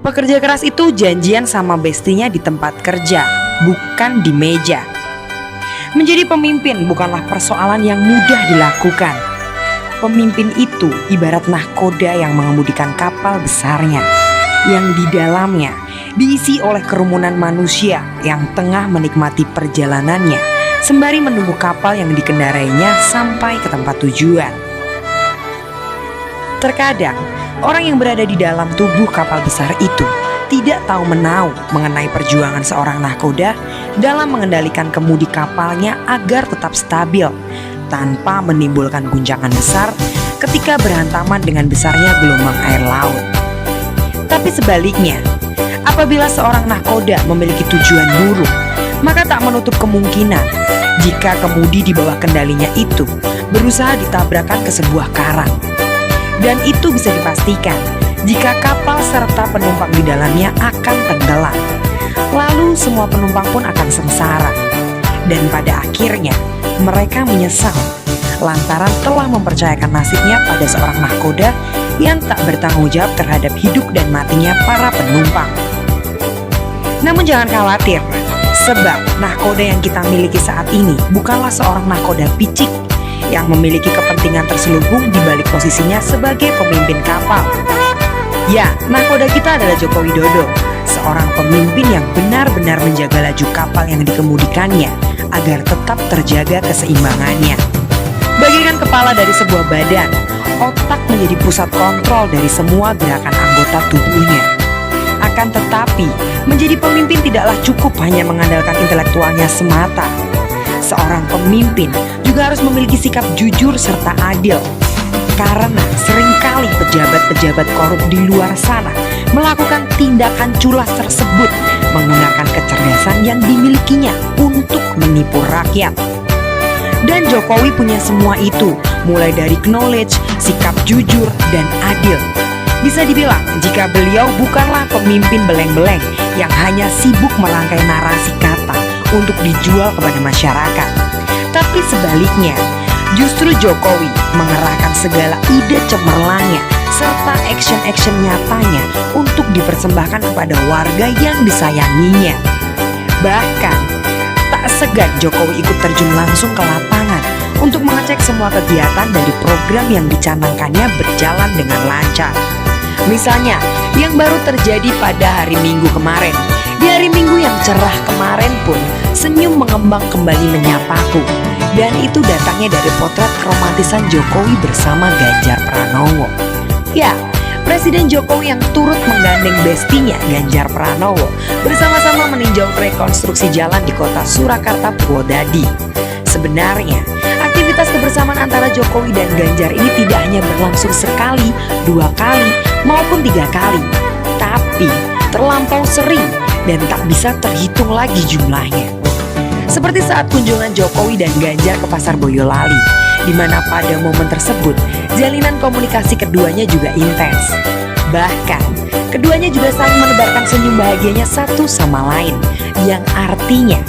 Pekerja keras itu janjian sama bestinya di tempat kerja, bukan di meja. Menjadi pemimpin bukanlah persoalan yang mudah dilakukan. Pemimpin itu ibarat nahkoda yang mengemudikan kapal besarnya, yang di dalamnya diisi oleh kerumunan manusia yang tengah menikmati perjalanannya sembari menunggu kapal yang dikendarainya sampai ke tempat tujuan. Terkadang, orang yang berada di dalam tubuh kapal besar itu tidak tahu menau mengenai perjuangan seorang nahkoda dalam mengendalikan kemudi kapalnya agar tetap stabil tanpa menimbulkan guncangan besar ketika berhantaman dengan besarnya gelombang air laut. Tapi sebaliknya, apabila seorang nahkoda memiliki tujuan buruk, maka tak menutup kemungkinan jika kemudi di bawah kendalinya itu berusaha ditabrakan ke sebuah karang. Dan itu bisa dipastikan jika kapal serta penumpang di dalamnya akan tenggelam. Lalu semua penumpang pun akan sengsara. Dan pada akhirnya mereka menyesal lantaran telah mempercayakan nasibnya pada seorang nahkoda yang tak bertanggung jawab terhadap hidup dan matinya para penumpang. Namun jangan khawatir, sebab nahkoda yang kita miliki saat ini bukanlah seorang nahkoda picik yang memiliki kepentingan terselubung di balik posisinya sebagai pemimpin kapal. Ya, nahkoda kita adalah Joko Widodo, seorang pemimpin yang benar-benar menjaga laju kapal yang dikemudikannya agar tetap terjaga keseimbangannya. Bagaikan kepala dari sebuah badan, otak menjadi pusat kontrol dari semua gerakan anggota tubuhnya. Akan tetapi, menjadi pemimpin tidaklah cukup hanya mengandalkan intelektualnya semata. Seorang pemimpin juga harus memiliki sikap jujur serta adil. Karena seringkali pejabat-pejabat korup di luar sana melakukan tindakan culas tersebut menggunakan kecerdasan yang dimilikinya untuk menipu rakyat. Dan Jokowi punya semua itu, mulai dari knowledge, sikap jujur, dan adil. Bisa dibilang jika beliau bukanlah pemimpin beleng-beleng yang hanya sibuk merangkai narasi kata untuk dijual kepada masyarakat. Tapi sebaliknya, justru Jokowi mengerahkan segala ide cemerlangnya serta action-action nyatanya untuk dipersembahkan kepada warga yang disayanginya. Bahkan, tak segan Jokowi ikut terjun langsung ke lapangan untuk mengecek semua kegiatan dari program yang dicanangkannya berjalan dengan lancar. Misalnya, yang baru terjadi pada hari Minggu kemarin. Di hari Minggu yang cerah kemarin pun, senyum mengembang kembali menyapaku. Dan itu datangnya dari potret keromantisan Jokowi bersama Ganjar Pranowo. Ya, Presiden Jokowi yang turut menggandeng bestinya Ganjar Pranowo bersama-sama meninjau rekonstruksi jalan di kota Surakarta Purwodadi. Sebenarnya, aktivitas kebersamaan antara Jokowi dan Ganjar ini tidak hanya berlangsung sekali, 2 kali, maupun 3 kali, tapi terlampau sering dan tak bisa terhitung lagi jumlahnya. Seperti saat kunjungan Jokowi dan Ganjar ke Pasar Boyolali, di mana pada momen tersebut jalinan komunikasi keduanya juga intens. Bahkan, keduanya juga saling menebarkan senyum bahagianya satu sama lain, yang artinya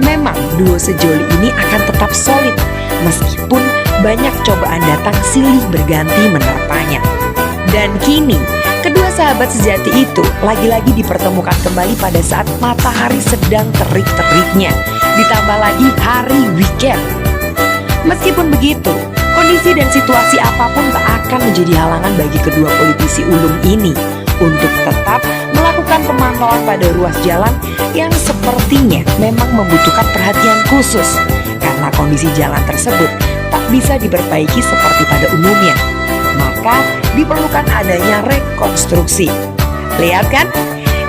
memang duo sejoli ini akan tetap solid meskipun banyak cobaan datang silih berganti menerpanya. Dan kini, kedua sahabat sejati itu lagi-lagi dipertemukan kembali pada saat matahari sedang terik-teriknya, ditambah lagi hari weekend. Meskipun begitu, kondisi dan situasi apapun tak akan menjadi halangan bagi kedua politisi ulung ini untuk tetap melakukan pemantauan pada ruas jalan yang sepertinya memang membutuhkan perhatian khusus karena kondisi jalan tersebut tak bisa diperbaiki seperti pada umumnya. Maka diperlukan adanya rekonstruksi. Lihat kan?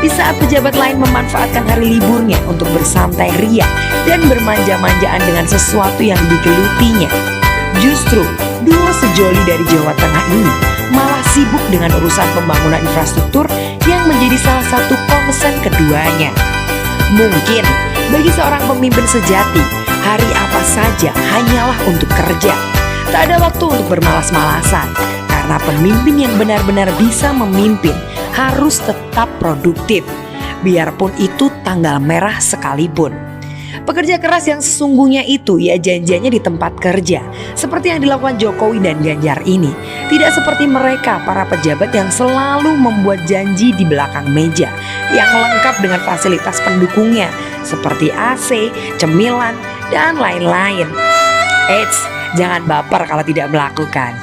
Di saat pejabat lain memanfaatkan hari liburnya untuk bersantai ria dan bermanja-manjaan dengan sesuatu yang digelutinya, justru duo sejoli dari Jawa Tengah ini malah sibuk dengan urusan pembangunan infrastruktur yang menjadi salah satu konsen keduanya. Mungkin bagi seorang pemimpin sejati, hari apa saja hanyalah untuk kerja. Tak ada waktu untuk bermalas-malasan, karena pemimpin yang benar-benar bisa memimpin harus tetap produktif, biarpun itu tanggal merah sekalipun. Pekerja keras yang sesungguhnya itu ya janjiannya di tempat kerja, seperti yang dilakukan Jokowi dan Ganjar ini. Tidak seperti mereka para pejabat yang selalu membuat janji di belakang meja, yang lengkap dengan fasilitas pendukungnya seperti AC, cemilan, dan lain-lain. Eits, jangan baper kalau tidak melakukan.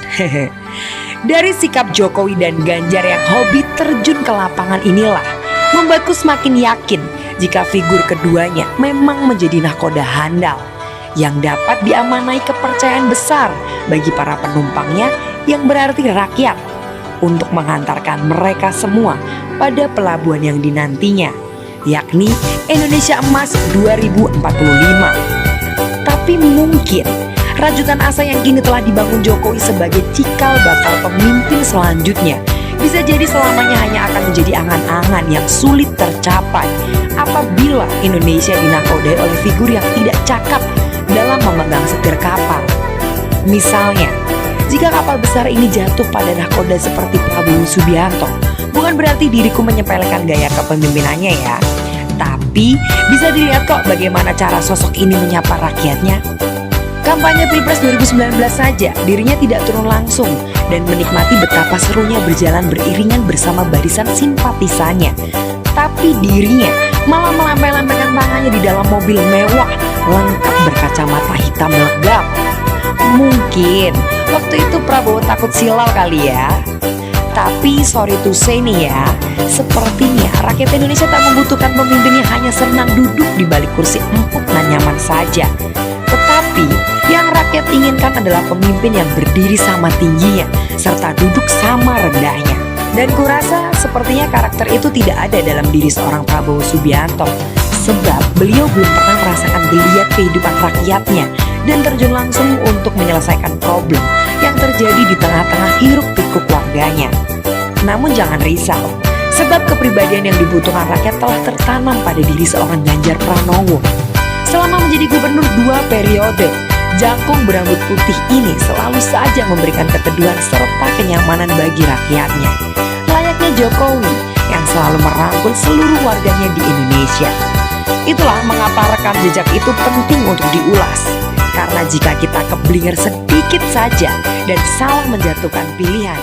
Dari sikap Jokowi dan Ganjar yang hobi terjun ke lapangan inilah membuatku semakin yakin jika figur keduanya memang menjadi nahkoda handal yang dapat diamanai kepercayaan besar bagi para penumpangnya, yang berarti rakyat, untuk menghantarkan mereka semua pada pelabuhan yang dinantinya, yakni Indonesia Emas 2045. Tapi mungkin rajutan asa yang kini telah dibangun Jokowi sebagai cikal bakal pemimpin selanjutnya bisa jadi selamanya hanya akan menjadi angan-angan yang sulit tercapai apabila Indonesia dinakodai oleh figur yang tidak cakap dalam memegang setir kapal. Misalnya, jika kapal besar ini jatuh pada nahkoda seperti Prabowo Subianto, bukan berarti diriku menyepelekan gaya kepemimpinannya ya, tapi bisa dilihat kok bagaimana cara sosok ini menyapa rakyatnya. Kampanye Pilpres 2019 saja dirinya tidak turun langsung dan menikmati betapa serunya berjalan beriringan bersama barisan simpatisannya. Tapi dirinya malah melambai-lambaikan tangannya di dalam mobil mewah lengkap berkacamata hitam legap. Mungkin waktu itu Prabowo takut silau kali ya. Tapi sorry to say nih ya, sepertinya rakyat Indonesia tak membutuhkan pemimpin yang hanya senang duduk di balik kursi empuk dan nyaman saja. Tetapi yang rakyat inginkan adalah pemimpin yang berdiri sama tingginya serta duduk sama rendahnya. Dan kurasa sepertinya karakter itu tidak ada dalam diri seorang Prabowo Subianto, sebab beliau belum pernah merasakan geliat kehidupan rakyatnya dan terjun langsung untuk menyelesaikan problem yang terjadi di tengah-tengah hiruk pikuk warganya. Namun jangan risau, sebab kepribadian yang dibutuhkan rakyat telah tertanam pada diri seorang Ganjar Pranowo. Selama menjadi gubernur 2 periode, jangkung berambut putih ini selalu saja memberikan keteduhan serta kenyamanan bagi rakyatnya, layaknya Jokowi yang selalu merangkul seluruh warganya di Indonesia. Itulah mengapa rekam jejak itu penting untuk diulas, karena jika kita keblinger sedikit saja dan salah menjatuhkan pilihan,